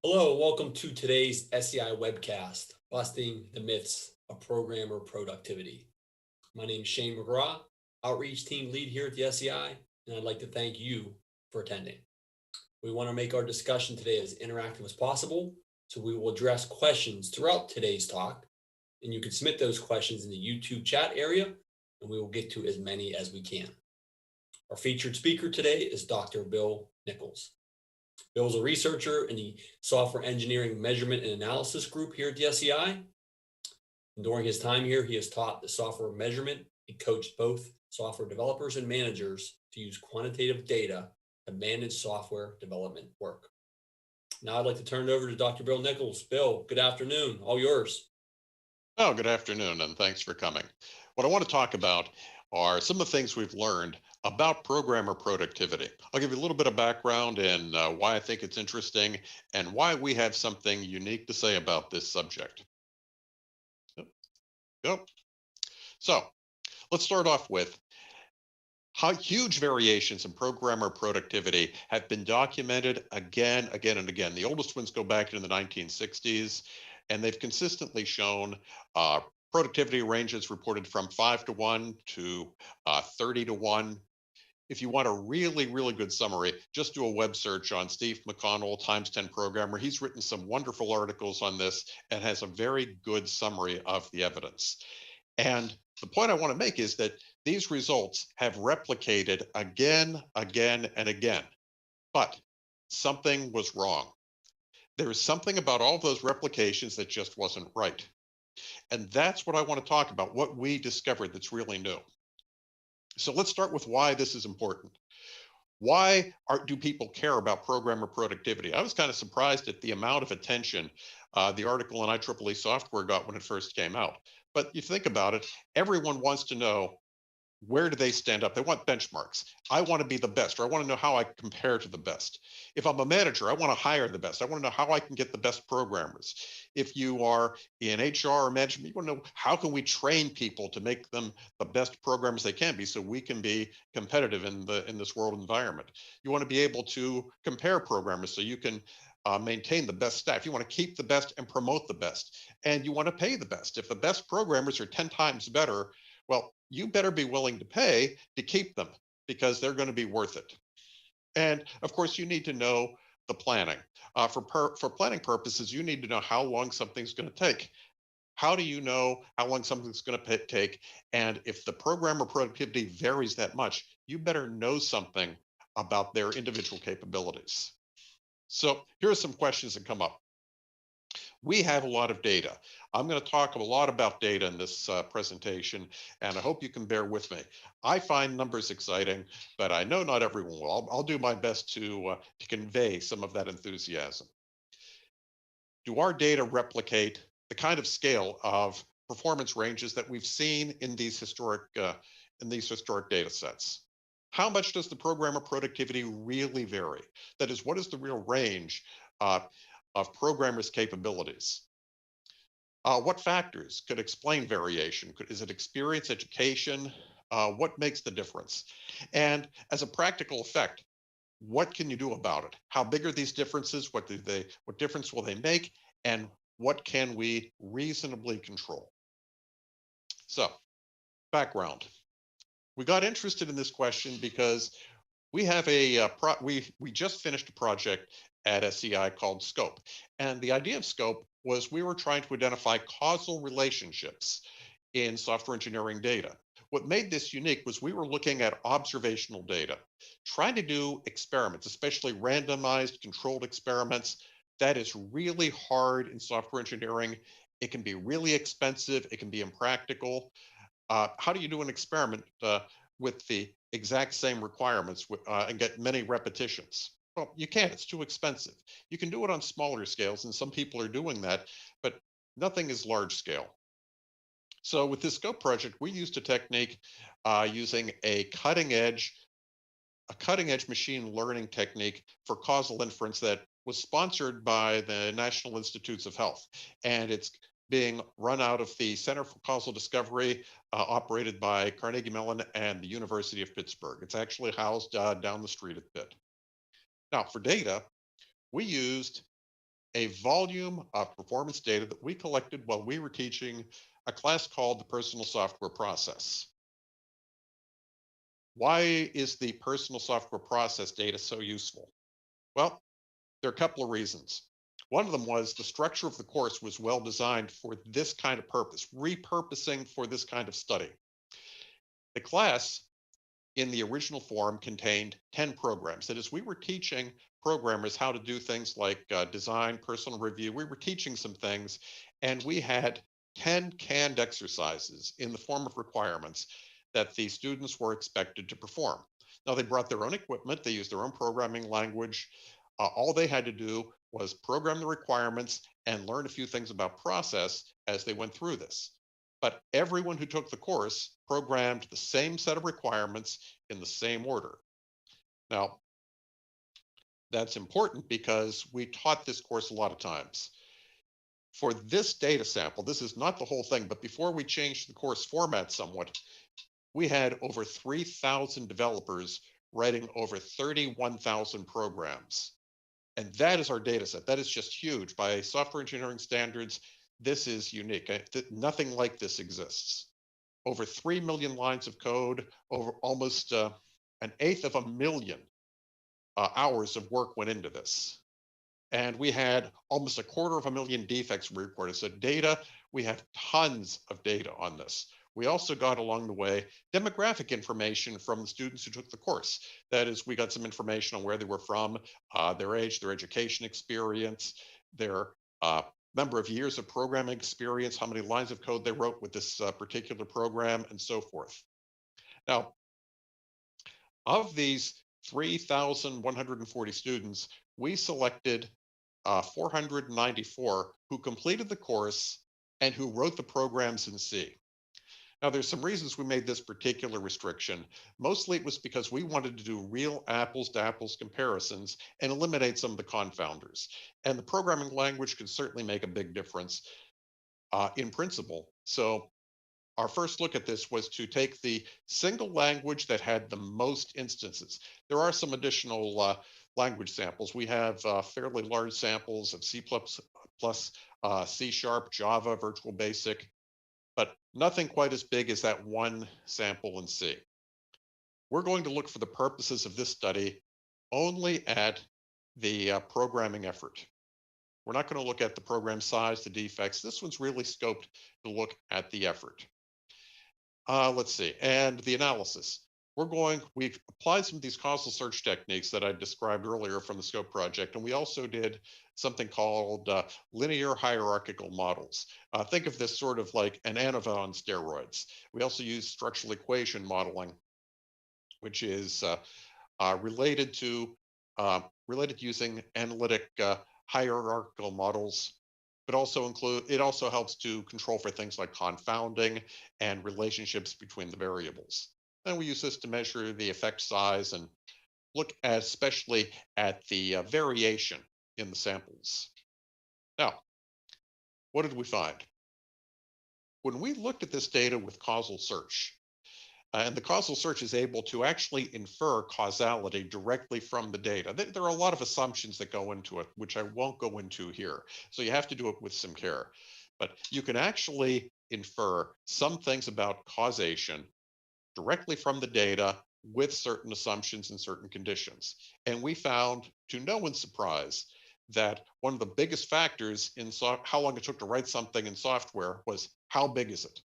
Hello, welcome to today's SEI webcast, Busting the Myths of Programmer Productivity. My name is Shane McGraw, Outreach Team Lead here at the SEI, and I'd like to thank you for attending. We want to make our discussion today as interactive as possible, so we will address questions throughout today's talk, and you can submit those questions in the YouTube chat area, and we will get to as many as we can. Our featured speaker today is Dr. Bill Nichols. Bill is a researcher in the Software Engineering Measurement and Analysis group here at the SEI. And during his time here, he has taught the software measurement and coached both software developers and managers to use quantitative data to manage software development work. Now I'd like to turn it over to Dr. Bill Nichols. Bill, good afternoon. All yours. Oh, good afternoon, and thanks for coming. What I want to talk about are some of the things we've learned about programmer productivity. I'll give you a little bit of background and why I think it's interesting and why we have something unique to say about this subject. Go. So let's start off with how huge variations in programmer productivity have been documented again, and again. The oldest ones go back into the 1960s, and they've consistently shown productivity ranges reported from 5 to 1 to 30 to 1. If you want a really, really good summary, just do a web search on Steve McConnell, times 10 programmer. He's written some wonderful articles on this and has a very good summary of the evidence. And the point I want to make is that these results have replicated again, and again. But something was wrong. There is something about all of those replications that just wasn't right. And that's what I want to talk about, what we discovered that's really new. So let's start with why this is important. Why do people care about programmer productivity? I was kind of surprised at the amount of attention the article on IEEE software got when it first came out. But you think about it, everyone wants to know, where do they stand up? They want benchmarks. I want to be the best, or I want to know how I compare to the best. If I'm a manager, I want to hire the best. I want to know how I can get the best programmers. If you are in HR or management, you want to know, how can we train people to make them the best programmers they can be so we can be competitive in this world environment. You want to be able to compare programmers so you can maintain the best staff. You want to keep the best and promote the best. And you want to pay the best. If the best programmers are 10 times better, well, you better be willing to pay to keep them because they're going to be worth it. And of course, you need to know the planning. For planning purposes, you need to know how long something's going to take. How do you know how long something's going to take? And if the programmer productivity varies that much, you better know something about their individual capabilities. So here are some questions that come up. We have a lot of data. I'm going to talk a lot about data in this presentation, and I hope you can bear with me. I find numbers exciting, but I know not everyone will. I'll do my best to convey some of that enthusiasm. Do our data replicate the kind of scale of performance ranges that we've seen in these historic data sets? How much does the programmer productivity really vary? That is, what is the real range of programmers' capabilities? What factors could explain variation? Is it experience, education? What makes the difference? And as a practical effect, what can you do about it? How big are these differences? What difference will they make? And what can we reasonably control? So, background. We got interested in this question because we have we just finished a project at SEI called Scope. And the idea of Scope was we were trying to identify causal relationships in software engineering data. What made this unique was we were looking at observational data, trying to do experiments, especially randomized controlled experiments. That is really hard in software engineering. It can be really expensive. It can be impractical. How do you do an experiment with the exact same requirements and get many repetitions? Well, you can't. It's too expensive. You can do it on smaller scales, and some people are doing that, but nothing is large scale. So with this Scope project, we used a technique using a cutting edge machine learning technique for causal inference that was sponsored by the National Institutes of Health. And it's being run out of the Center for Causal Discovery, operated by Carnegie Mellon and the University of Pittsburgh. It's actually housed down the street at Pitt. Now, for data, we used a volume of performance data that we collected while we were teaching a class called the Personal Software Process. Why is the personal software process data so useful? Well, there are a couple of reasons. One of them was the structure of the course was well designed for this kind of purpose, repurposing for this kind of study. The class in the original form contained 10 programs. That is, we were teaching programmers how to do things like design, personal review. We were teaching some things, and we had 10 canned exercises in the form of requirements that the students were expected to perform. Now, they brought their own equipment, they used their own programming language. All they had to do was program the requirements and learn a few things about process as they went through this. But everyone who took the course programmed the same set of requirements in the same order. Now, that's important because we taught this course a lot of times. For this data sample, this is not the whole thing, but before we changed the course format somewhat, we had over 3,000 developers writing over 31,000 programs. And that is our data set. That is just huge. By software engineering standards, this is unique. Nothing like this exists. Over 3 million lines of code, over almost an eighth of a million hours of work went into this. And we had almost 250,000 defects reported. So data, we have tons of data on this. We also got along the way demographic information from the students who took the course. That is, we got some information on where they were from, their age, their education experience, their number of years of programming experience, how many lines of code they wrote with this particular program, and so forth. Now, of these 3,140 students, we selected 494 who completed the course and who wrote the programs in C. Now, there's some reasons we made this particular restriction. Mostly it was because we wanted to do real apples to apples comparisons and eliminate some of the confounders. And the programming language can certainly make a big difference in principle. So our first look at this was to take the single language that had the most instances. There are some additional language samples. We have fairly large samples of C++, C#, Java, Virtual Basic, but nothing quite as big as that one sample in C. We're going to look for the purposes of this study only at the programming effort. We're not going to look at the program size, the defects. This one's really scoped to look at the effort. Let's see, and the analysis. We've applied some of these causal search techniques that I described earlier from the SCOPE project, and we also did something called linear hierarchical models. Think of this sort of like an ANOVA on steroids. We also use structural equation modeling, which is related to using analytic hierarchical models, but it also helps to control for things like confounding and relationships between the variables. And we use this to measure the effect size and look especially at the variation in the samples. Now, what did we find? When we looked at this data with causal search, and the causal search is able to actually infer causality directly from the data. There are a lot of assumptions that go into it, which I won't go into here. So you have to do it with some care. But you can actually infer some things about causation directly from the data with certain assumptions and certain conditions. And we found, to no one's surprise, that one of the biggest factors in how long it took to write something in software was how big is it?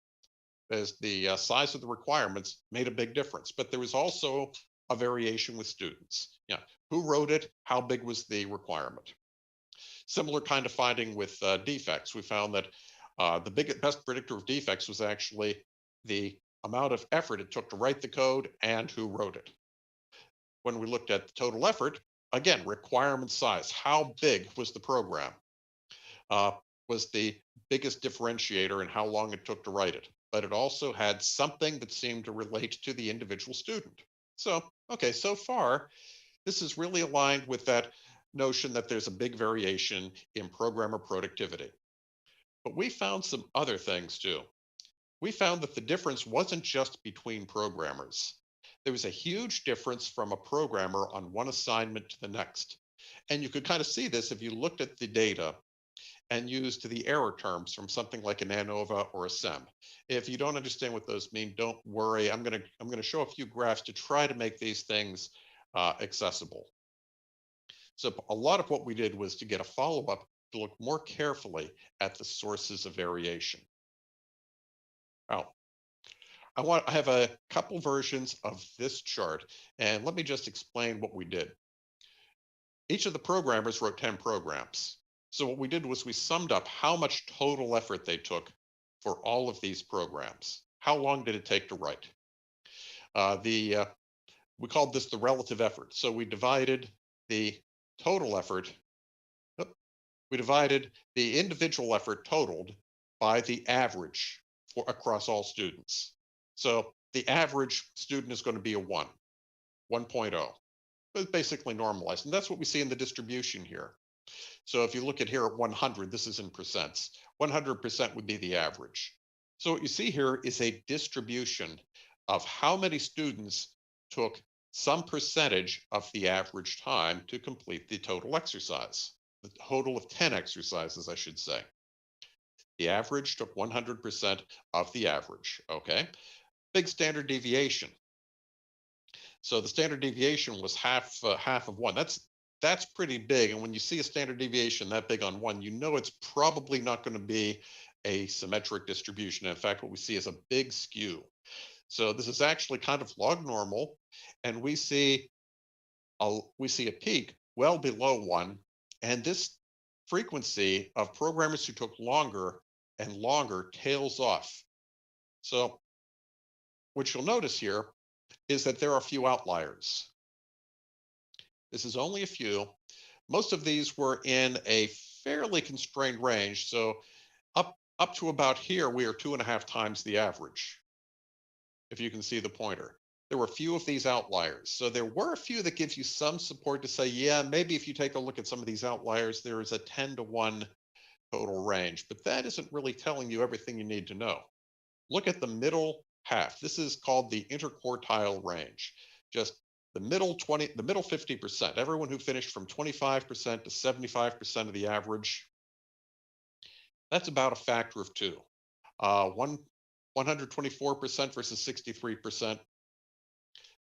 As the size of the requirements made a big difference, but there was also a variation with students. Yeah, who wrote it? How big was the requirement? Similar kind of finding with defects. We found that the best predictor of defects was actually the amount of effort it took to write the code and who wrote it. When we looked at the total effort, again, requirement size. How big was the program? Was the biggest differentiator in how long it took to write it. But it also had something that seemed to relate to the individual student. So, okay, so far, this is really aligned with that notion that there's a big variation in programmer productivity. But we found some other things too. We found that the difference wasn't just between programmers. There was a huge difference from a programmer on one assignment to the next. And you could kind of see this if you looked at the data and used the error terms from something like an ANOVA or a SEM. If you don't understand what those mean, don't worry. I'm going to show a few graphs to try to make these things accessible. So a lot of what we did was to get a follow-up to look more carefully at the sources of variation. Now, I have a couple versions of this chart, and let me just explain what we did. Each of the programmers wrote 10 programs. So what we did was we summed up how much total effort they took for all of these programs. How long did it take to write? We called this the relative effort. So we divided the total effort. We divided the individual effort totaled by the average across all students. So the average student is going to be a 1.0. But basically normalized. And that's what we see in the distribution here. So if you look at here at 100, this is in percents. 100% would be the average. So what you see here is a distribution of how many students took some percentage of the average time to complete the total exercise. The total of 10 exercises, I should say. The average took 100% of the average, okay? Big standard deviation. So the standard deviation was half of 1. That's pretty big. And when you see a standard deviation that big on 1, you know it's probably not going to be a symmetric distribution. In fact, what we see is a big skew. So this is actually kind of log normal, and we see a peak well below 1, and this frequency of programmers who took longer and longer tails off. So what you'll notice here is that there are a few outliers. This is only a few. Most of these were in a fairly constrained range. So up to about here, we are 2.5 times the average, if you can see the pointer. There were a few of these outliers. So there were a few that gives you some support to say, yeah, maybe if you take a look at some of these outliers, there is a 10-to-1 total range, but that isn't really telling you everything you need to know. Look at the middle half. This is called the interquartile range. Just the middle 50%, everyone who finished from 25% to 75% of the average, that's about a factor of 2. 124% versus 63%.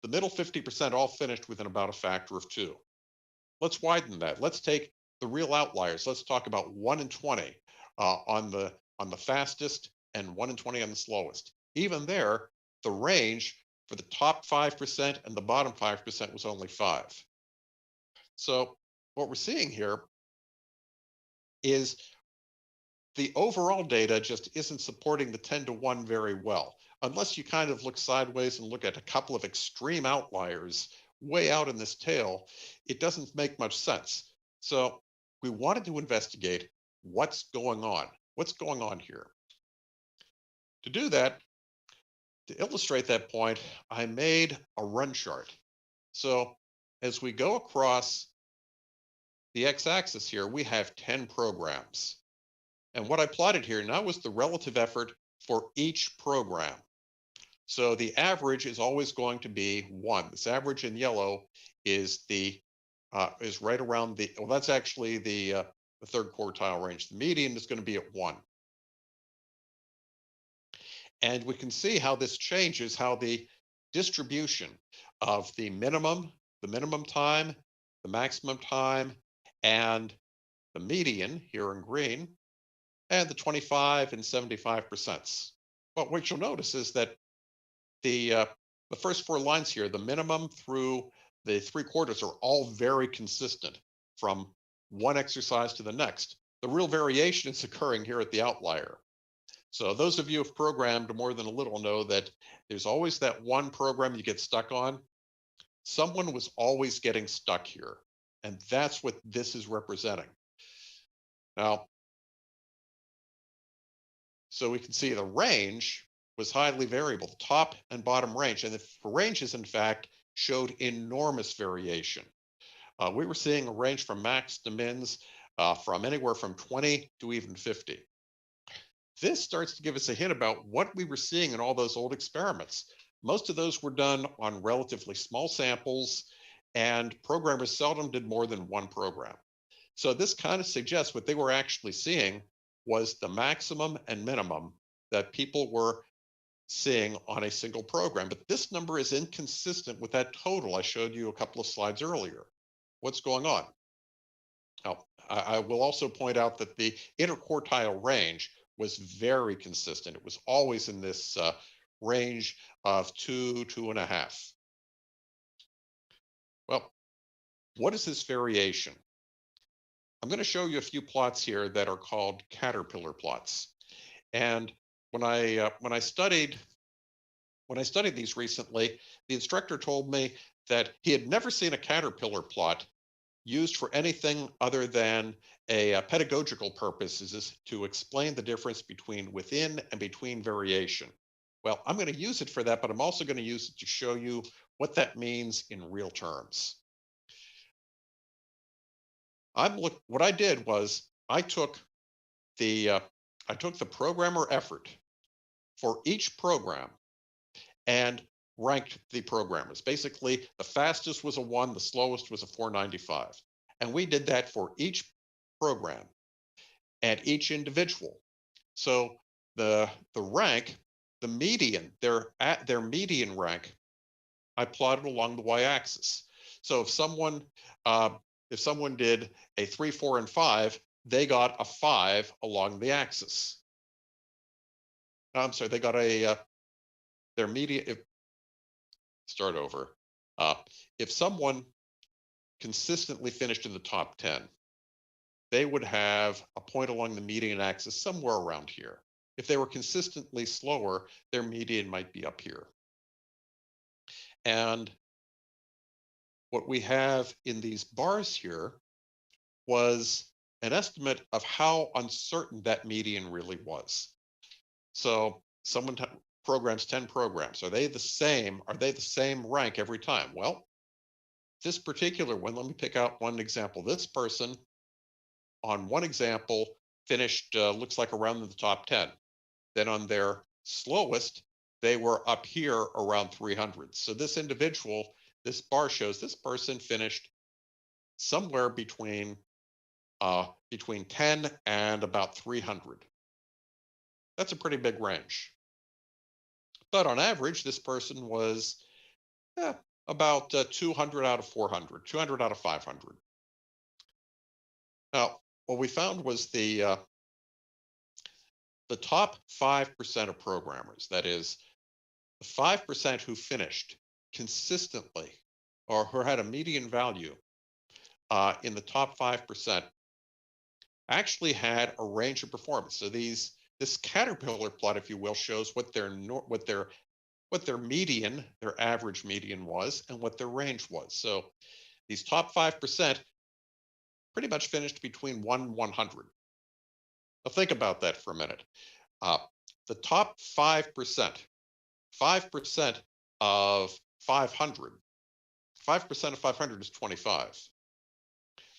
The middle 50% all finished within about a factor of 2. Let's widen that. Let's take the real outliers. Let's talk about 1 in 20 on the fastest and 1 in 20 on the slowest. Even there, the range for the top 5% and the bottom 5% was only 5. So what we're seeing here is the overall data just isn't supporting the 10-to-1 very well. Unless you kind of look sideways and look at a couple of extreme outliers way out in this tail, it doesn't make much sense. So we wanted to investigate what's going on. What's going on here? To do that, to illustrate that point, I made a run chart. So as we go across the x-axis here, we have 10 programs. And what I plotted here now was the relative effort for each program. So the average is always going to be 1. This average in yellow is right around well, that's actually the third quartile range. The median is going to be at 1. And we can see how this changes, how the distribution of the minimum time, the maximum time, and the median here in green, and the 25 and 75%. But what you'll notice is that the first 4 lines here, the minimum through the 3/4 are all very consistent from one exercise to the next. The real variation is occurring here at the outlier. So those of you who've programmed more than a little know that there's always that one program you get stuck on. Someone was always getting stuck here, and that's what this is representing. Now, so we can see the range was highly variable, the top and bottom range, and the ranges, in fact, showed enormous variation. We were seeing a range from max to mins from anywhere from 20 to even 50. This starts to give us a hint about what we were seeing in all those old experiments. Most of those were done on relatively small samples, and programmers seldom did more than one program. So this kind of suggests what they were actually seeing was the maximum and minimum that people were seeing on a single program. But this number is inconsistent with that total I showed you a couple of slides earlier. What's going on? Now, I will also point out that the interquartile range was very consistent. It was always in this range of 2.5. Well, what is this variation? I'm going to show you a few plots here that are called caterpillar plots. And when I studied these recently, the instructor told me that he had never seen a caterpillar plot used for anything other than a pedagogical purposes to explain the difference between within and between variation. Well, I'm going to use it for that, but I'm also going to use it to show you what that means in real terms. What I did was I took the programmer effort for each program and ranked the programmers. Basically, the fastest was a 1, the slowest was a 495. And we did that for each program and each individual. So the rank, the median, their median rank, I plotted along the y-axis. So if someone did a 3, 4, and 5, they got a 5 along the axis. I'm sorry, they got their median. Start over. If someone consistently finished in the top 10, they would have a point along the median axis somewhere around here. If they were consistently slower, their median might be up here. And what we have in these bars here was an estimate of how uncertain that median really was. So someone programs 10 programs. Are they the same? Are they the same rank every time? Well, this particular one, let me pick out one example. This person on one example finished, looks like around in the top 10. Then on their slowest, they were up here around 300. So this individual, this bar shows this person finished somewhere between 10 and about 300. That's a pretty big range. But on average, this person was about 200 out of 400, 200 out of 500. Now, what we found was the top 5% of programmers, that is, the 5% who finished consistently or who had a median value in the top 5% actually had a range of performance. So this caterpillar plot, if you will, shows what their median, their average median was, and what their range was. So these top 5% pretty much finished between 1 and 100. Now think about that for a minute. The top 5%, 5% of 500, 5% of 500 is 25.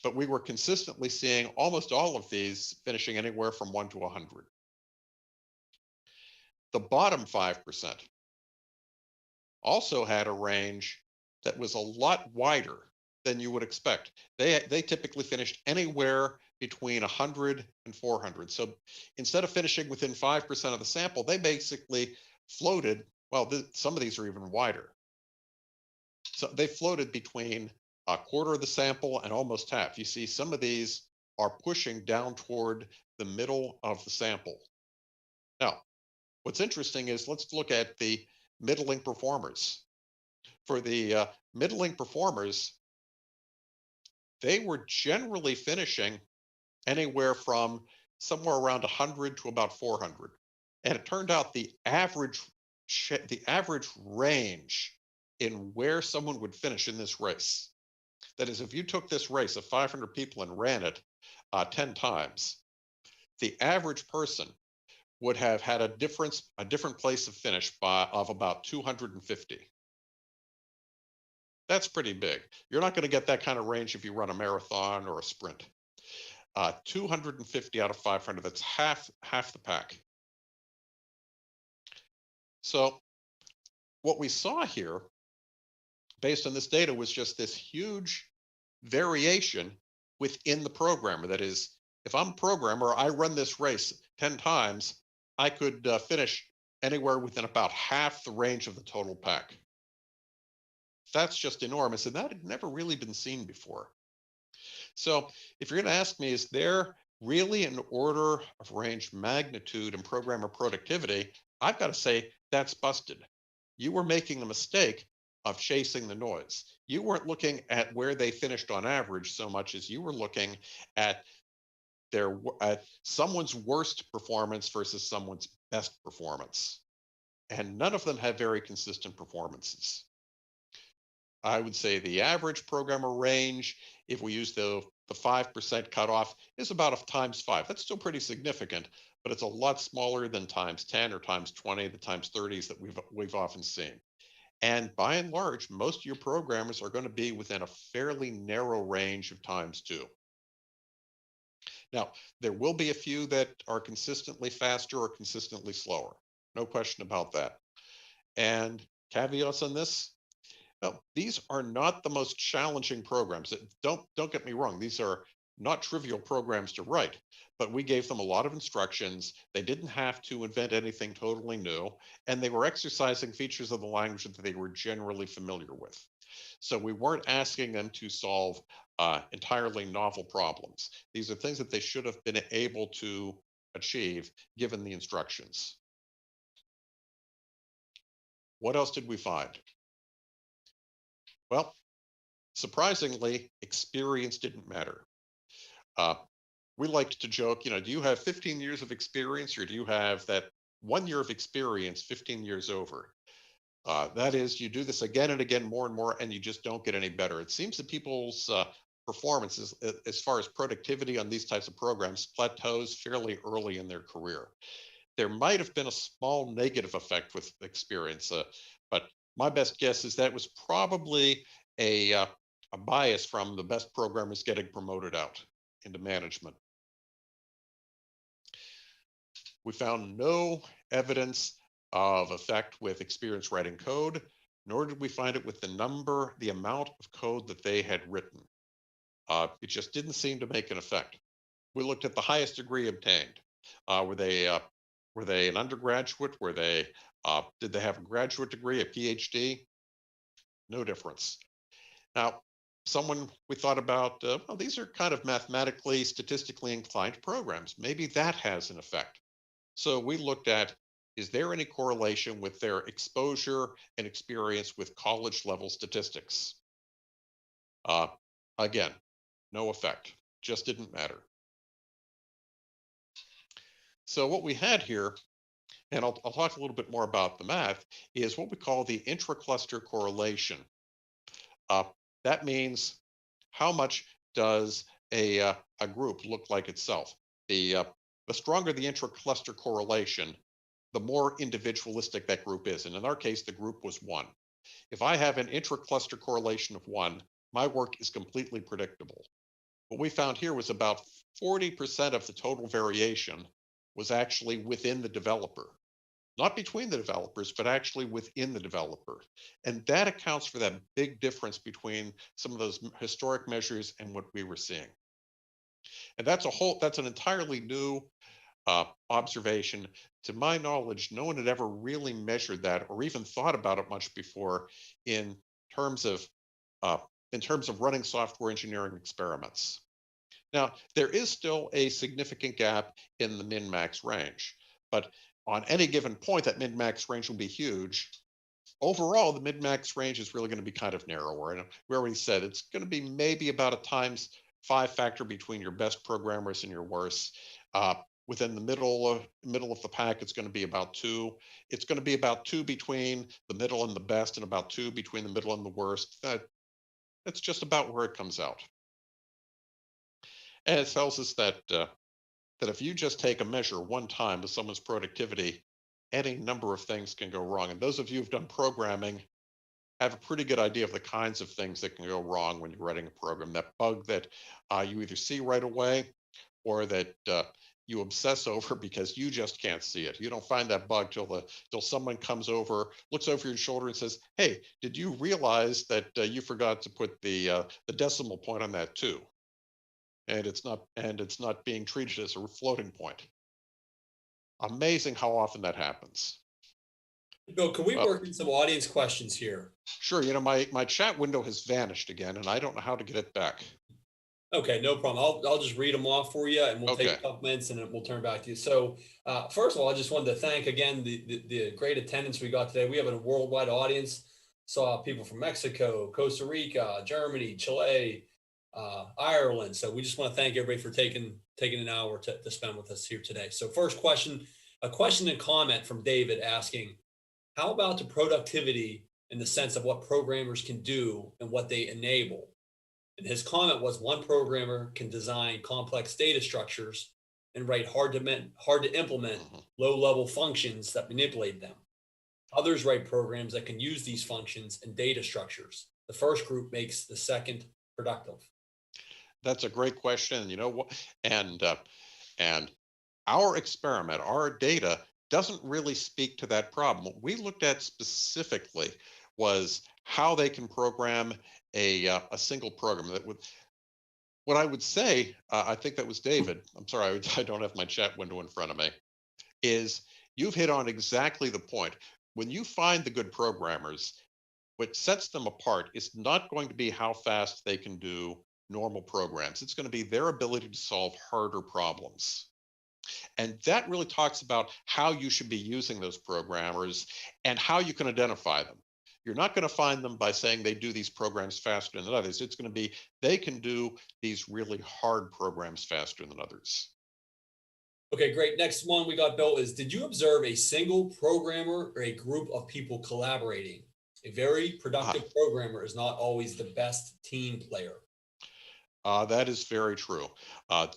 But we were consistently seeing almost all of these finishing anywhere from 1 to 100. The bottom 5% also had a range that was a lot wider than you would expect. They typically finished anywhere between 100 and 400. So instead of finishing within 5% of the sample, they basically floated, well, some of these are even wider. So they floated between a quarter of the sample and almost half. You see, some of these are pushing down toward the middle of the sample. Now, what's interesting is let's look at the middling performers. For the middling performers, they were generally finishing anywhere from somewhere around 100 to about 400. And it turned out the average range in where someone would finish in this race. That is, if you took this race of 500 people and ran it 10 times, the average person would have had a different place of finish of about 250. That's pretty big. You're not going to get that kind of range if you run a marathon or a sprint. 250 out of 500, that's half the pack. So what we saw here, based on this data was just this huge variation within the programmer. That is, if I'm a programmer, I run this race 10 times, I could finish anywhere within about half the range of the total pack. That's just enormous, and that had never really been seen before. So if you're going to ask me, is there really an order of range magnitude in programmer productivity? I've got to say that's busted. You were making the mistake of chasing the noise. You weren't looking at where they finished on average so much as you were looking at at someone's worst performance versus someone's best performance. And none of them have very consistent performances. I would say the average programmer range, if we use the 5% cutoff, is about a times 5. That's still pretty significant, but it's a lot smaller than times 10 or times 20, the times 30s that we've often seen. And by and large, most of your programmers are going to be within a fairly narrow range of times 2. Now, there will be a few that are consistently faster or consistently slower. No question about that. And caveats on this, well, these are not the most challenging programs. Don't get me wrong. These are not trivial programs to write, but we gave them a lot of instructions. They didn't have to invent anything totally new, and they were exercising features of the language that they were generally familiar with. So we weren't asking them to solve entirely novel problems. These are things that they should have been able to achieve given the instructions. What else did we find? Well, surprisingly, experience didn't matter. We liked to joke, do you have 15 years of experience or do you have that 1 year of experience 15 years over? That is, you do this again and again, more and more, and you just don't get any better. It seems that people's performances, as far as productivity on these types of programs, plateaus fairly early in their career. There might have been a small negative effect with experience, but my best guess is that was probably a bias from the best programmers getting promoted out into management. We found no evidence of effect with experience writing code, nor did we find it with the amount of code that they had written. It just didn't seem to make an effect. We looked at the highest degree obtained. Were they an undergraduate? Did they have a graduate degree, a PhD? No difference. Now, someone we thought about, well, these are kind of mathematically, statistically inclined programs. Maybe that has an effect. So we looked at, is there any correlation with their exposure and experience with college level statistics? Again, no effect, just didn't matter. So what we had here, and I'll talk a little bit more about the math, is what we call the intra-cluster correlation. That means how much does a group look like itself? The stronger the intra-cluster correlation, the more individualistic that group is. And in our case, the group was 1. If I have an intra-cluster correlation of 1, my work is completely predictable. What we found here was about 40% of the total variation was actually within the developer. Not between the developers, but actually within the developer. And that accounts for that big difference between some of those historic measures and what we were seeing. And that's an entirely new observation. To my knowledge, no one had ever really measured that or even thought about it much before in terms of running software engineering experiments. Now, there is still a significant gap in the min-max range, but on any given point, that min-max range will be huge. Overall, the min-max range is really going to be kind of narrower. And we already said it's going to be maybe about a times 5 factor between your best programmers and your worst. Within the middle of the pack, it's going to be about 2. It's going to be about 2 between the middle and the best, and about 2 between the middle and the worst. That's just about where it comes out. And it tells us that if you just take a measure one time of someone's productivity, any number of things can go wrong. And those of you who've done programming have a pretty good idea of the kinds of things that can go wrong when you're writing a program. That bug that you either see right away or that you obsess over because you just can't see it. You don't find that bug till someone comes over, looks over your shoulder and says, "Hey, did you realize that you forgot to put the decimal point on that 2?" And it's not being treated as a floating point. Amazing how often that happens. Bill, can we Well, work in some audience questions here? sure. My chat window has vanished again, and I don't know how to get it back. Okay, no problem. I'll just read them off for you, and we'll take Okay. a couple minutes, and then we'll turn back to you. So, first of all, I just wanted to thank again the great attendance we got today. We have a worldwide audience. Saw people from Mexico, Costa Rica, Germany, Chile, Ireland. So we just want to thank everybody for taking an hour to spend with us here today. So, first question, a question and comment from David asking, how about the productivity in the sense of what programmers can do and what they enable? And his comment was, one programmer can design complex data structures and write hard to implement Mhm. low level functions that manipulate them. Others write programs that can use these functions and data structures. The first group makes the second productive. That's a great question. You know what? And our experiment, our data doesn't really speak to that problem. What we looked at specifically was how they can program a single program that would. What I would say, I think that was David. I'm sorry, I don't have my chat window in front of me. Is you've hit on exactly the point. When you find the good programmers, what sets them apart is not going to be how fast they can do normal programs. It's going to be their ability to solve harder problems. And that really talks about how you should be using those programmers and how you can identify them. You're not going to find them by saying they do these programs faster than others. It's going to be they can do these really hard programs faster than others. Okay, great. Next one we got, Bill, is, did you observe a single programmer or a group of people collaborating? A very Ah, productive programmer is not always the best team player. that is very true.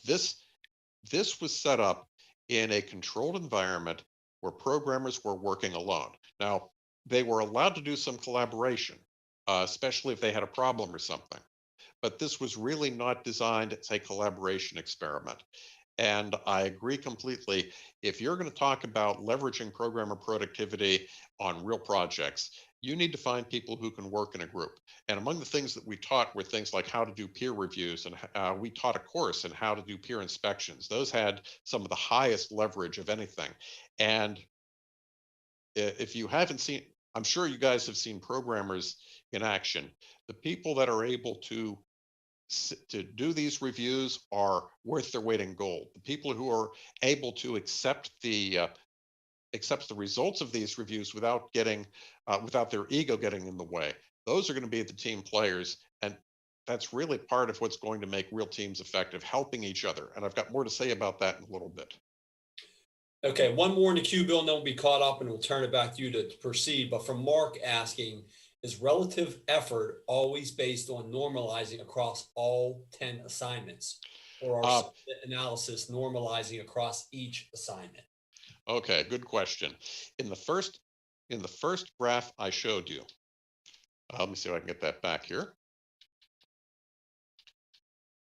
This was set up in a controlled environment where programmers were working alone. Now, they were allowed to do some collaboration, especially if they had a problem or something. But this was really not designed as a collaboration experiment. And I agree completely. If you're going to talk about leveraging programmer productivity on real projects, you need to find people who can work in a group. And among the things that we taught were things like how to do peer reviews, and we taught a course in how to do peer inspections. Those had some of the highest leverage of anything. And if you haven't seen, I'm sure you guys have seen programmers in action. The people that are able to do these reviews are worth their weight in gold. The people who are able to accept the results of these reviews without their ego getting in the way, those are going to be the team players, and that's really part of what's going to make real teams effective, helping each other. And I've got more to say about that in a little bit. Okay, one more in the queue, Bill, and then we'll be caught up and we'll turn it back to you to proceed. But from Mark asking, is relative effort always based on normalizing across all 10 assignments? Or are Uh, some analysis normalizing across each assignment? okay, good question. In the first in the first graph I showed you, let me see if I can get that back here.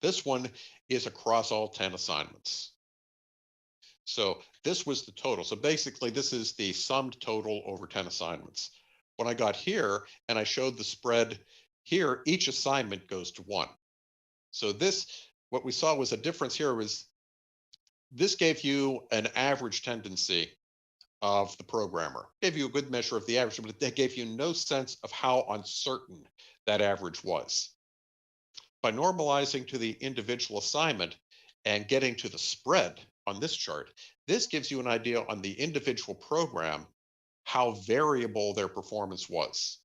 This one is across all 10 assignments. So this was the total. So basically, this is the summed total over 10 assignments. When I got here and I showed the spread here, each assignment goes to 1. So what we saw was a difference here was this gave you an average tendency of the programmer. Gave you a good measure of the average, but it gave you no sense of how uncertain that average was. By normalizing to the individual assignment and getting to the spread on this chart, this gives you an idea on the individual program how variable their performance was.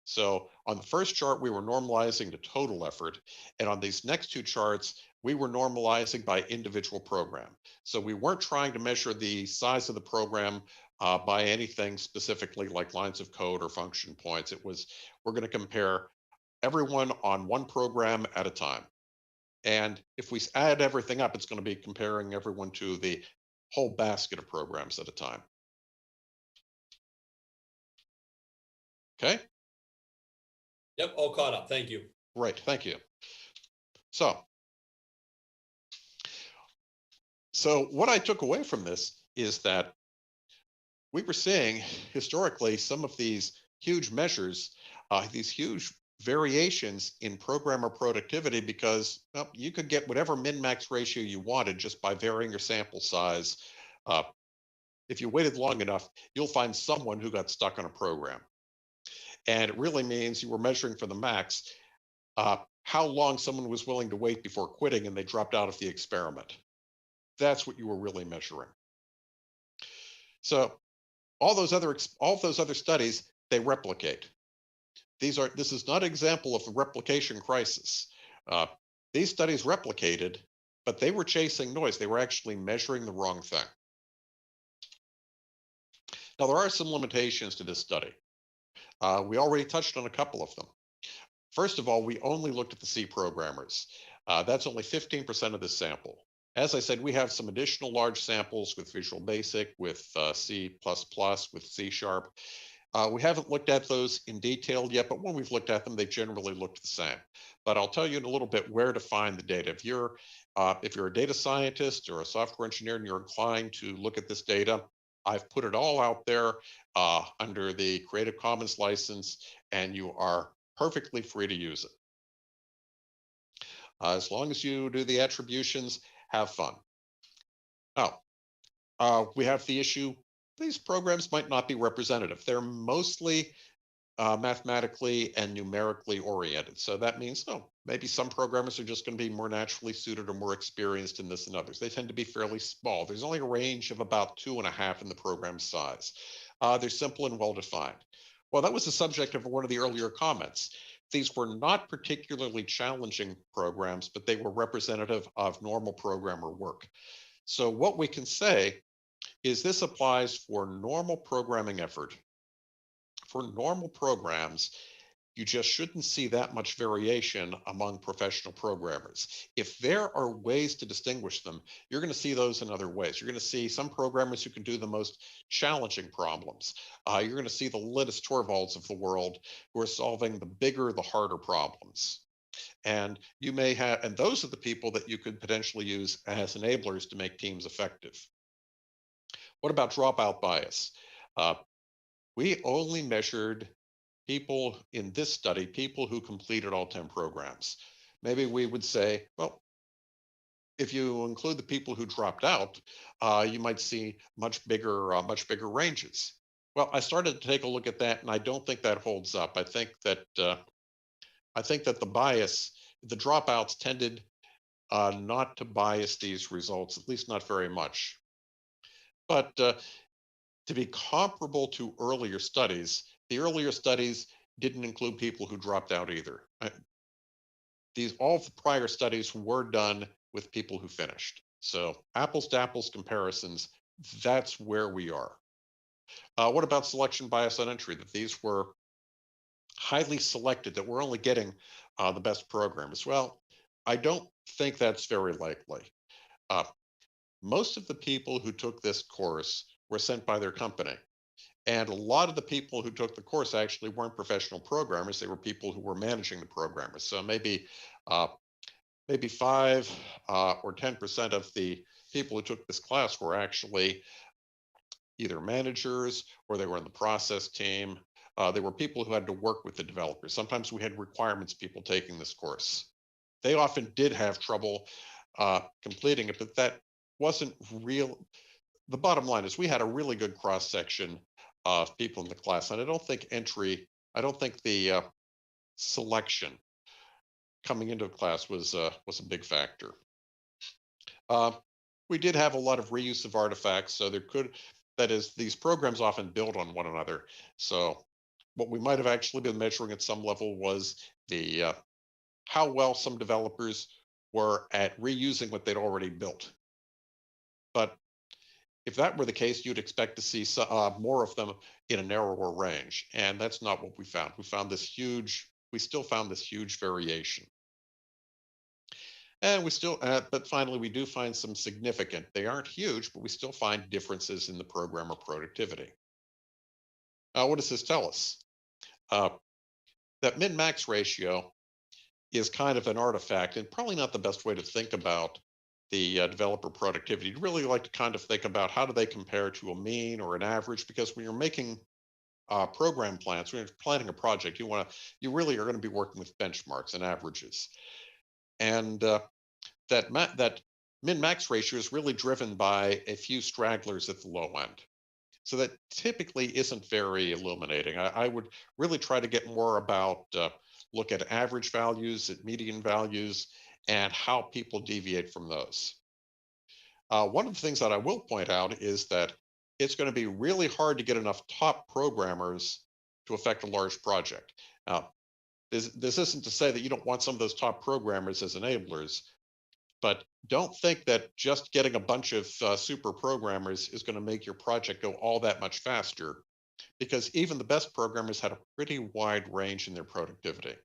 So on the first chart, we were normalizing to total effort. And on these next two charts, we were normalizing by individual program. So we weren't trying to measure the size of the program by anything specifically like lines of code or function points. We're going to compare everyone on one program at a time. And if we add everything up, it's going to be comparing everyone to the whole basket of programs at a time. Okay? Yep, all caught up. Thank you. Right. Thank you. So So what I took away from this is that we were seeing historically some of these huge measures, these huge variations in programmer productivity because well, you could get whatever min-max ratio you wanted just by varying your sample size. Uh, if you waited long enough, you'll find someone who got stuck on a program. And it really means you were measuring for the max, how long someone was willing to wait before quitting and they dropped out of the experiment. That's what you were really measuring. So all those other studies, they replicate. This is not an example of a replication crisis. Uh, these studies replicated, but they were chasing noise. They were actually measuring the wrong thing. Now, there are some limitations to this study. We already touched on a couple of them. First of all, we only looked at the C programmers. That's only 15% of the sample. As I said, we have some additional large samples with Visual Basic, with C++, with C Sharp. We haven't looked at those in detail yet, but when we've looked at them, they've generally looked the same. But I'll tell you in a little bit where to find the data. If you're a data scientist or a software engineer and you're inclined to look at this data, I've put it all out there under the Creative Commons license, and you are perfectly free to use it. As long as you do the attributions, have fun. Now, we have the issue, these programs might not be representative. They're mostly mathematically and numerically oriented. So that means, maybe some programmers are just going to be more naturally suited or more experienced in this than others. They tend to be fairly small. There's only a range of about 2.5 in the program size. They're simple and well-defined. Well, that was the subject of one of the earlier comments. These were not particularly challenging programs, but they were representative of normal programmer work. So what we can say is this applies for normal programming effort. For normal programs, you just shouldn't see that much variation among professional programmers. If there are ways to distinguish them, you're going to see those in other ways. You're going to see some programmers who can do the most challenging problems. You're going to see the Linus Torvalds of the world who are solving the bigger, the harder problems. And you may have, and those are the people that you could potentially use as enablers to make teams effective. What about dropout bias? We only measured people in this study, people who completed all 10 programs. Maybe we would say, well, if you include the people who dropped out, you might see much bigger ranges. Well, I started to take a look at that, and I don't think that holds up. I think that the bias, the dropouts tended not to bias these results, at least not very much. But to be comparable to earlier studies, the earlier studies didn't include people who dropped out either. All of the prior studies were done with people who finished. So apples to apples comparisons, that's where we are. What about selection bias on entry? That these were highly selected, that we're only getting the best programmers. Well, I don't think that's very likely. Most of the people who took this course were sent by their company. And a lot of the people who took the course actually weren't professional programmers. They were people who were managing the programmers. So maybe 5 or 10% of the people who took this class were actually either managers or they were in the process team. They were people who had to work with the developers. Sometimes we had requirements people taking this course. They often did have trouble completing it, but that wasn't real. The bottom line is we had a really good cross section of people in the class, and I don't think the selection coming into a class was a big factor. We did have a lot of reuse of artifacts, so that is, these programs often build on one another. So what we might have actually been measuring at some level was the how well some developers were at reusing what they'd already built. But if that were the case, you'd expect to see more of them in a narrower range. And that's not what we found. We still found this huge variation. And but finally, we do find some significant, they aren't huge, but we still find differences in the programmer productivity. What does this tell us? That min-max ratio is kind of an artifact and probably not the best way to think about the developer productivity, you'd really like to kind of think about how do they compare to a mean or an average, because when you're making program plans, when you're planning a project, you really are going to be working with benchmarks and averages. And that min-max ratio is really driven by a few stragglers at the low end. So that typically isn't very illuminating. I would really try to get more about look at average values, at median values, and how people deviate from those. One of the things that I will point out is that it's going to be really hard to get enough top programmers to affect a large project. Now, this isn't to say that you don't want some of those top programmers as enablers, but don't think that just getting a bunch of super programmers is going to make your project go all that much faster, because even the best programmers had a pretty wide range in their productivity.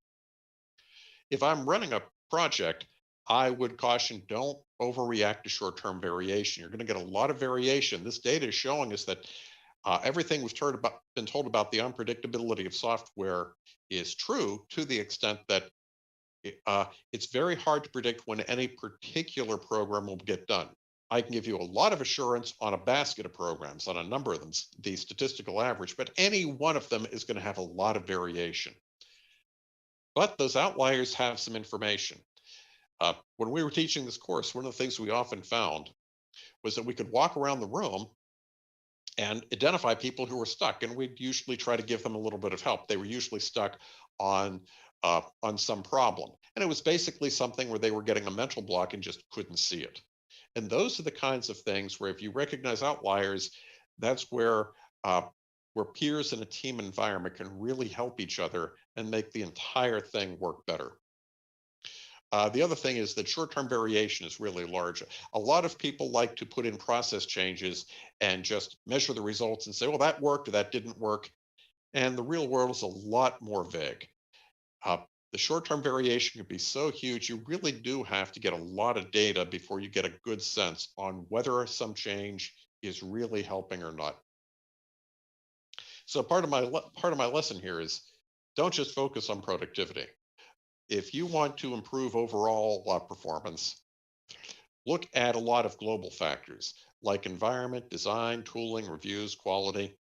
If I'm running a project, I would caution don't overreact to short-term variation. You're going to get a lot of variation. This data is showing us that everything we've been told about the unpredictability of software is true, to the extent that it's very hard to predict when any particular program will get done. I can give you a lot of assurance on a basket of programs, on a number of them, the statistical average, but any one of them is going to have a lot of variation. But those outliers have some information. When we were teaching this course, one of the things we often found was that we could walk around the room and identify people who were stuck, and we'd usually try to give them a little bit of help. They were usually stuck on some problem, and it was basically something where they were getting a mental block and just couldn't see it. And those are the kinds of things where, if you recognize outliers, that's where peers in a team environment can really help each other and make the entire thing work better. The other thing is that short-term variation is really large. A lot of people like to put in process changes and just measure the results and say, well, that worked or that didn't work. And the real world is a lot more vague. Uh, the short-term variation can be so huge, you really do have to get a lot of data before you get a good sense on whether some change is really helping or not. So part of my lesson here is don't just focus on productivity. If you want to improve overall performance, look at a lot of global factors like environment, design, tooling, reviews, quality.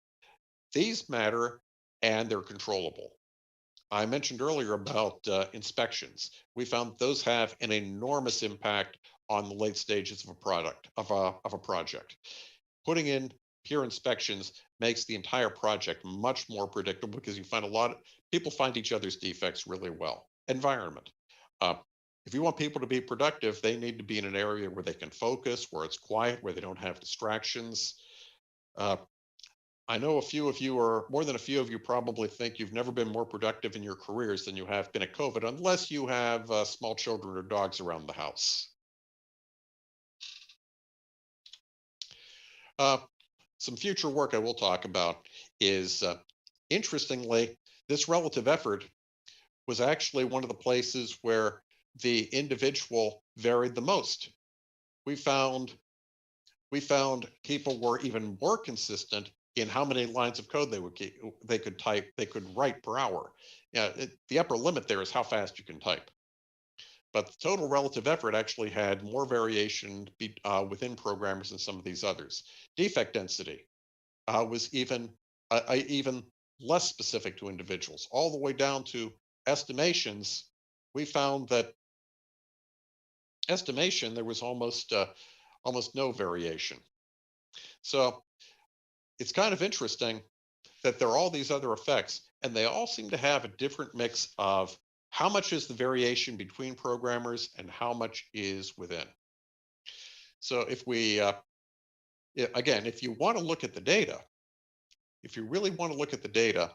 These matter, and they're controllable. I mentioned earlier about inspections. We found those have an enormous impact on the late stages of a project. Putting in peer inspections makes the entire project much more predictable, because you find people find each other's defects really well. Environment. Uh, if you want people to be productive, they need to be in an area where they can focus, where it's quiet, where they don't have distractions. Uh, I know a few of you, or more than a few of you, probably think you've never been more productive in your careers than you have been at COVID, unless you have small children or dogs around the house. Uh, some future work I will talk about is, interestingly, this relative effort was actually one of the places where the individual varied the most. We found people were even more consistent in how many lines of code they could write per hour. The upper limit there is how fast you can type. But the total relative effort actually had more variation within programmers than some of these others. Defect density was even less specific to individuals, all the way down to estimations. We found that estimation, there was almost no variation. So it's kind of interesting that there are all these other effects, and they all seem to have a different mix of how much is the variation between programmers and how much is within. So if we, again, if you want to look at the data, if you really want to look at the data,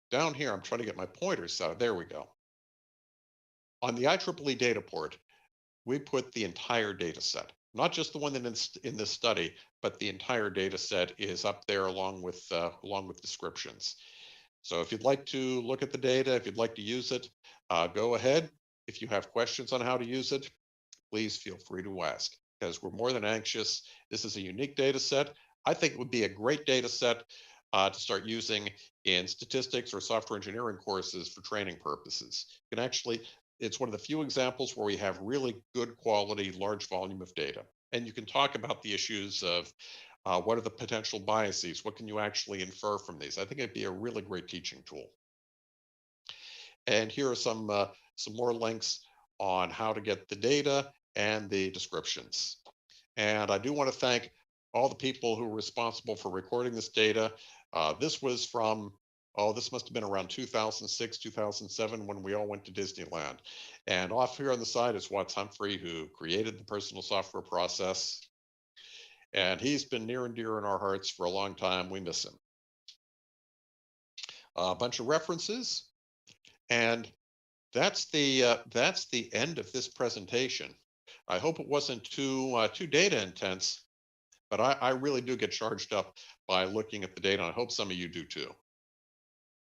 down here, I'm trying to get my pointers out. There we go. On the IEEE data port, we put the entire data set, not just the one that's in this study, but the entire data set is up there along with descriptions. So if you'd like to look at the data, if you'd like to use it, go ahead. If you have questions on how to use it, please feel free to ask, because we're more than anxious. This is a unique data set. I think it would be a great data set to start using in statistics or software engineering courses for training purposes. You can actually it's one of the few examples where we have really good quality, large volume of data. And you can talk about the issues of what are the potential biases? What can you actually infer from these? I think it'd be a really great teaching tool. And here are some more links on how to get the data and the descriptions. And I do want to thank all the people who were responsible for recording this data. This was from, oh, this must have been around 2006, 2007 when we all went to Disneyland. And off here on the side is Watts Humphrey, who created the personal software process. And he's been near and dear in our hearts for a long time. We miss him. A bunch of references. And that's the end of this presentation. I hope it wasn't too data intense, but I really do get charged up by looking at the data. And I hope some of you do too.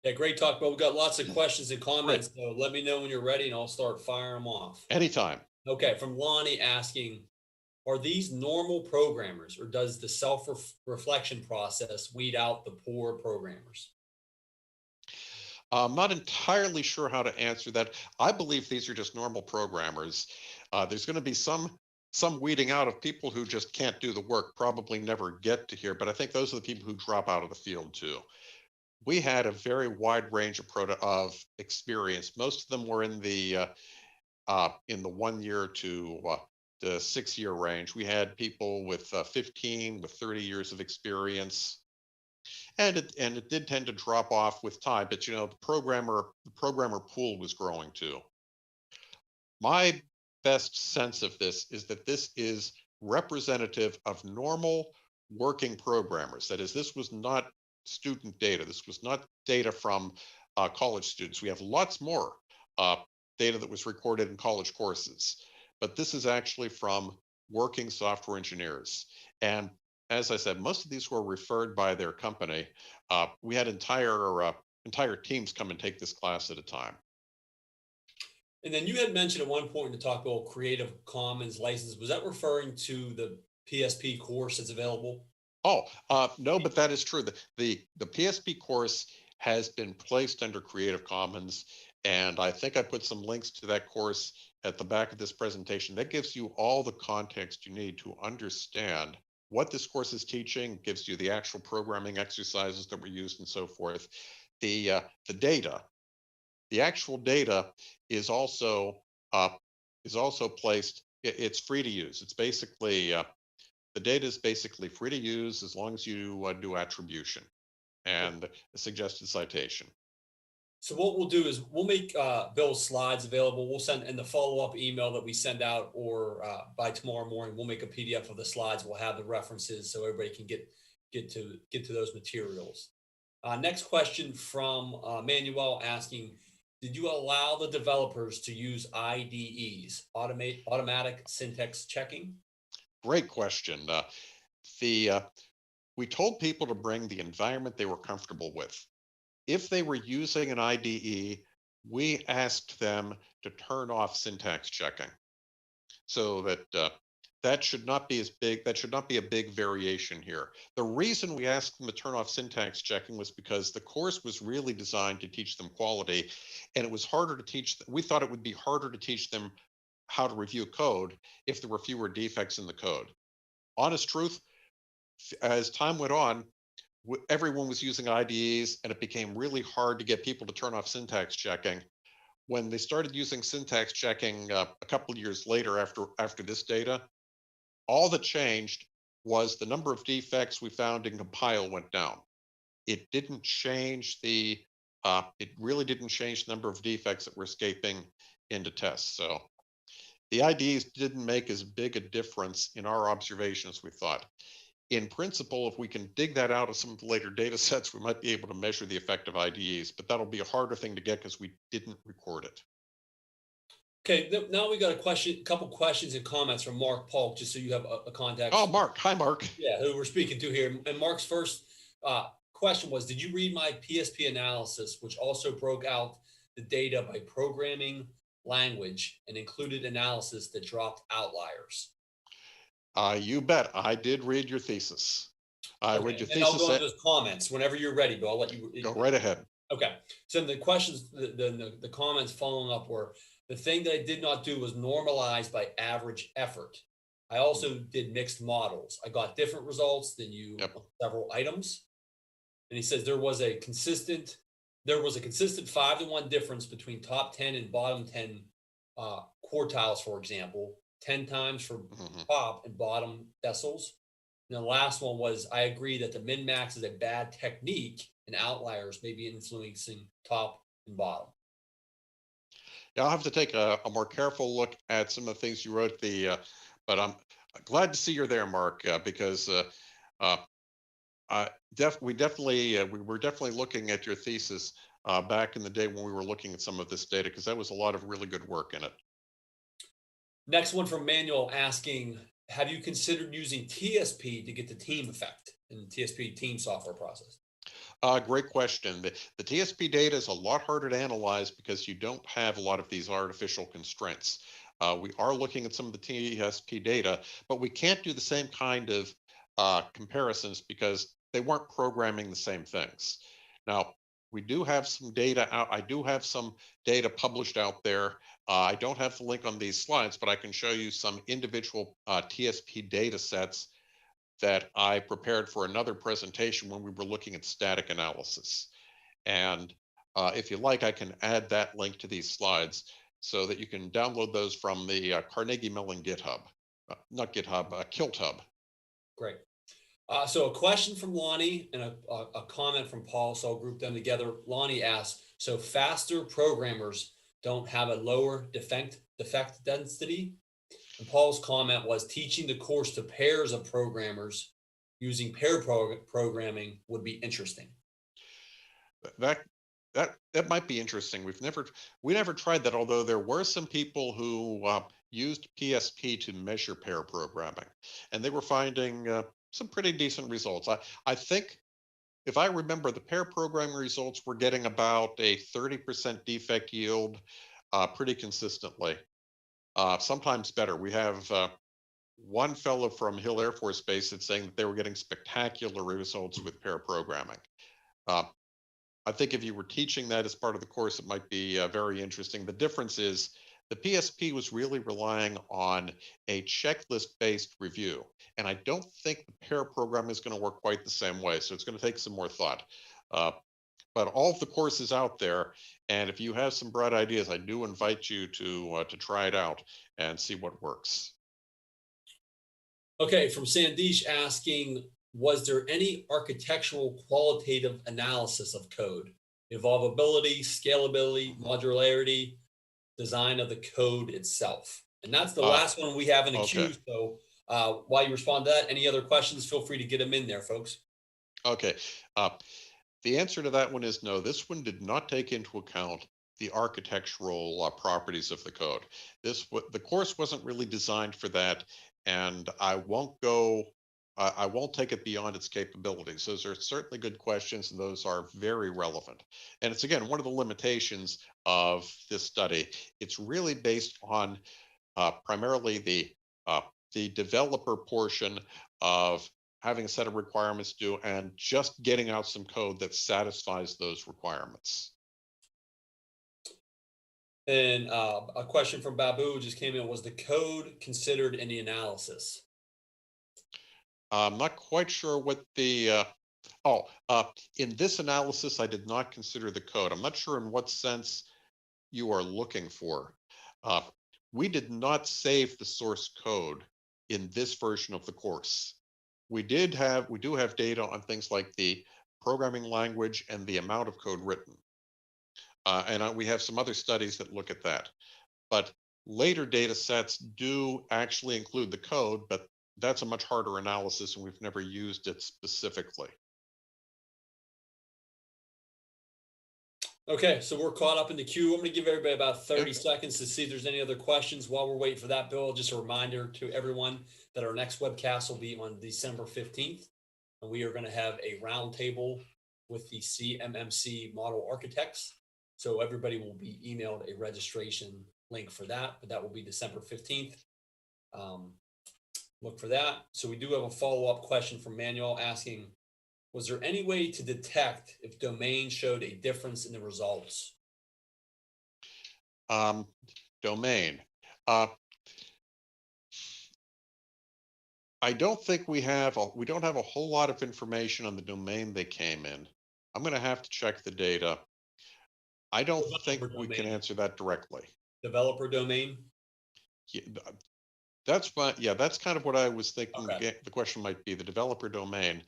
Yeah, great talk, Bill. We've got lots of questions and comments, so let me know when you're ready and I'll start firing them off. Anytime. Okay, from Lonnie asking, are these normal programmers or does the self-reflection process weed out the poor programmers? I'm not entirely sure how to answer that. I believe these are just normal programmers. There's going to be some weeding out of people who just can't do the work, probably never get to here, but I think those are the people who drop out of the field too. We had a very wide range of experience. Most of them were in the 1 year to the 6 year range. We had people with 15, with 30 years of experience. And it did tend to drop off with time, but you know, the programmer pool was growing too. My best sense of this is that this is representative of normal working programmers. That is, this was not student data. This was not data from college students. We have lots more data that was recorded in college courses, but this is actually from working software engineers. And as I said, most of these were referred by their company. We had entire teams come and take this class at a time. And then you had mentioned at one point in the talk about Creative Commons license. Was that referring to the PSP course that's available? Oh, no, but that is true. The PSP course has been placed under Creative Commons, and I think I put some links to that course at the back of this presentation. That gives you all the context you need to understand what this course is teaching, gives you the actual programming exercises that were used and so forth. The data, the actual data is also placed. It's free to use. It's basically the data is basically free to use as long as you do attribution and a suggested citation. So what we'll do is we'll make Bill's slides available. We'll send in the follow-up email that we send out, or by tomorrow morning, we'll make a PDF of the slides. We'll have the references so everybody can get to those materials. Next question from Manuel asking, did you allow the developers to use IDEs, automatic syntax checking? Great question. We told people to bring the environment they were comfortable with. If they were using an IDE, we asked them to turn off syntax checking, so that that should not be as big. That should not be a big variation here. The reason we asked them to turn off syntax checking was because the course was really designed to teach them quality, and it was harder to teach. We thought it would be harder to teach them how to review code if there were fewer defects in the code. Honest truth, as time went on, everyone was using IDEs, and it became really hard to get people to turn off syntax checking. When they started using syntax checking a couple of years later, after this data, all that changed was the number of defects we found in compile went down. It didn't change it really didn't change the number of defects that were escaping into tests. So the IDEs didn't make as big a difference in our observation as we thought. In principle, if we can dig that out of some of the later data sets, we might be able to measure the effect of IDEs, but that'll be a harder thing to get because we didn't record it. Okay, now we got a couple questions and comments from Mark Polk, just so you have a contact. Oh, Mark. Hi, Mark. Yeah, who we're speaking to here. And Mark's first question was, did you read my PSP analysis, which also broke out the data by programming language and included analysis that dropped outliers? You bet. I did read your thesis. I read your thesis. I'll go into those comments whenever you're ready, but I'll let you go right ahead. Okay. So the questions, the comments following up were, The thing that I did not do was normalize by average effort. I also did mixed models. I got different results than you Yep. on several items. And he says there was a consistent 5-to-1 difference between top 10 and bottom 10 quartiles, for example, 10 times for top and bottom decils. And the last one was, I agree that the min-max is a bad technique and outliers may be influencing top and bottom. Yeah, I'll have to take a more careful look at some of the things you wrote. But I'm glad to see you're there, Mark, because we were definitely looking at your thesis back in the day when we were looking at some of this data, because that was a lot of really good work in it. Next one from Manuel asking, have you considered using TSP to get the team effect in the TSP team software process? Great question. The TSP data is a lot harder to analyze because you don't have a lot of these artificial constraints. We are looking at some of the TSP data, but we can't do the same kind of comparisons because they weren't programming the same things. Now, we do have some data out. I do have some data published out there. I don't have the link on these slides, but I can show you some individual TSP data sets that I prepared for another presentation when we were looking at static analysis. And if you like, I can add that link to these slides so that you can download those from the Carnegie Mellon GitHub, not GitHub, KiltHub. Great. So a question from Lonnie and a comment from Paul, so I'll group them together. Lonnie asks, so faster programmers don't have a lower defect density? And Paul's comment was, teaching the course to pairs of programmers using pair programming would be interesting. That might be interesting. We never tried that, although there were some people who used PSP to measure pair programming, and they were finding some pretty decent results. I think, if I remember, the pair programming results were getting about a 30% defect yield pretty consistently. Sometimes better. We have one fellow from Hill Air Force Base that's saying that they were getting spectacular results with pair programming. I think if you were teaching that as part of the course, it might be very interesting. The difference is the PSP was really relying on a checklist-based review. And I don't think the pair program is going to work quite the same way. So it's going to take some more thought. But all of the courses out there, and if you have some bright ideas, I do invite you to try it out and see what works. Okay, from Sandesh asking, was there any architectural qualitative analysis of code? Evolvability, scalability, modularity, design of the code itself? And that's the last one we have in the queue. So while you respond to that, any other questions, feel free to get them in there, folks. Okay. The answer to that one is no. This one did not take into account the architectural properties of the code. The course wasn't really designed for that, and I won't take it beyond its capabilities. Those are certainly good questions, and those are very relevant. And it's, again, one of the limitations of this study. It's really based on primarily the developer portion of having a set of requirements due and just getting out some code that satisfies those requirements. And a question from Babu just came in, was the code considered in the analysis? I'm not quite sure what the, in this analysis, I did not consider the code. I'm not sure in what sense you are looking for. We did not save the source code in this version of the course. We do have data on things like the programming language and the amount of code written. And we have some other studies that look at that. But later data sets do actually include the code, but that's a much harder analysis, and we've never used it specifically. Okay, so we're caught up in the queue. I'm going to give everybody about 30 seconds to see if there's any other questions while we're waiting for that, Bill. Just a reminder to everyone that our next webcast will be on December 15th, and we are going to have a roundtable with the CMMC model architects. So everybody will be emailed a registration link for that, but that will be December 15th. Look for that. So we do have a follow-up question from Manuel asking, was there any way to detect if domain showed a difference in the results? domain. I don't think we don't have a whole lot of information on the domain they came in. I'm going to have to check the data. I don't think we can answer that directly. Developer domain? Yeah, that's fine. Yeah, that's kind of what I was thinking. Okay. The question might be the developer domain.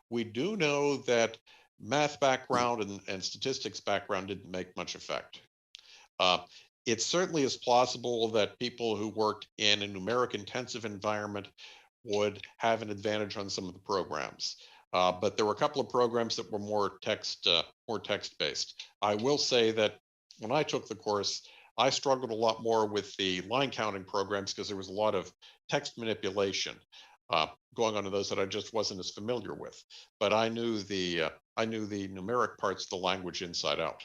We do know that math background and statistics background didn't make much effect. It certainly is plausible that people who worked in a numeric intensive environment would have an advantage on some of the programs. But there were a couple of programs that were more text based. I will say that when I took the course, I struggled a lot more with the line counting programs because there was a lot of text manipulation going on in those that I just wasn't as familiar with. But I knew the numeric parts of the language inside out.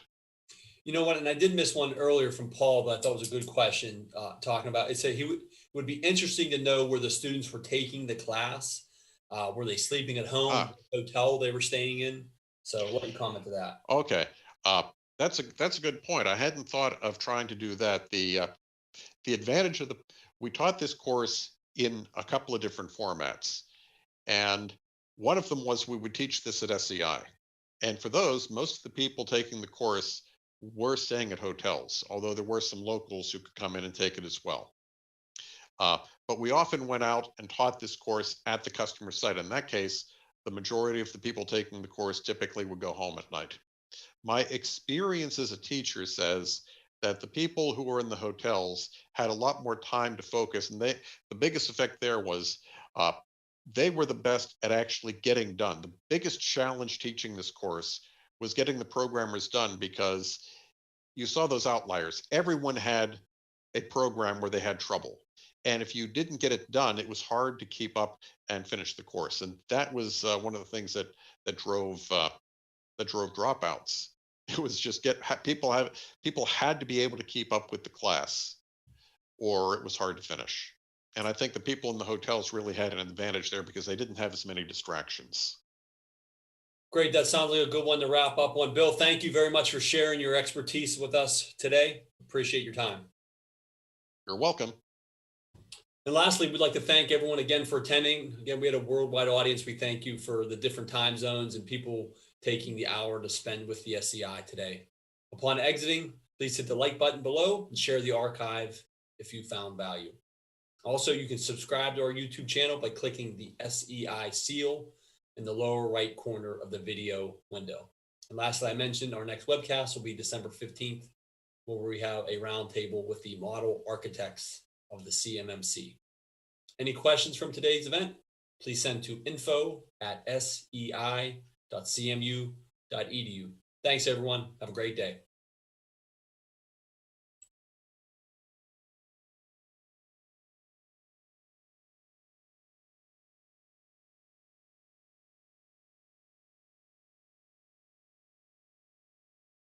You know what? And I did miss one earlier from Paul, but I thought was a good question talking about. It said would be interesting to know where the students were taking the class. Were they sleeping at home, hotel they were staying in? So what do you comment to that? Okay. That's a good point. I hadn't thought of trying to do that. The advantage of we taught this course in a couple of different formats, and one of them was we would teach this at SEI. And for those, most of the people taking the course were staying at hotels, although there were some locals who could come in and take it as well. But we often went out and taught this course at the customer site. In that case, the majority of the people taking the course typically would go home at night. My experience as a teacher says that the people who were in the hotels had a lot more time to focus, and the biggest effect there was they were the best at actually getting done. The biggest challenge teaching this course was getting the programmers done, because you saw those outliers. Everyone had a program where they had trouble. And if you didn't get it done, it was hard to keep up and finish the course. And that was one of the things that drove dropouts. It was just people had to be able to keep up with the class, or it was hard to finish. And I think the people in the hotels really had an advantage there because they didn't have as many distractions. Great. That sounds like a good one to wrap up on. Bill, thank you very much for sharing your expertise with us today. Appreciate your time. You're welcome. And lastly, we'd like to thank everyone again for attending. Again, we had a worldwide audience. We thank you for the different time zones and people taking the hour to spend with the SEI today. Upon exiting, please hit the like button below and share the archive if you found value. Also, you can subscribe to our YouTube channel by clicking the SEI seal in the lower right corner of the video window. And lastly, I mentioned our next webcast will be December 15th, where we have a roundtable with the model architects of the CMMC. Any questions from today's event? Please send to info@sei.cmu.edu. Thanks, everyone. Have a great day.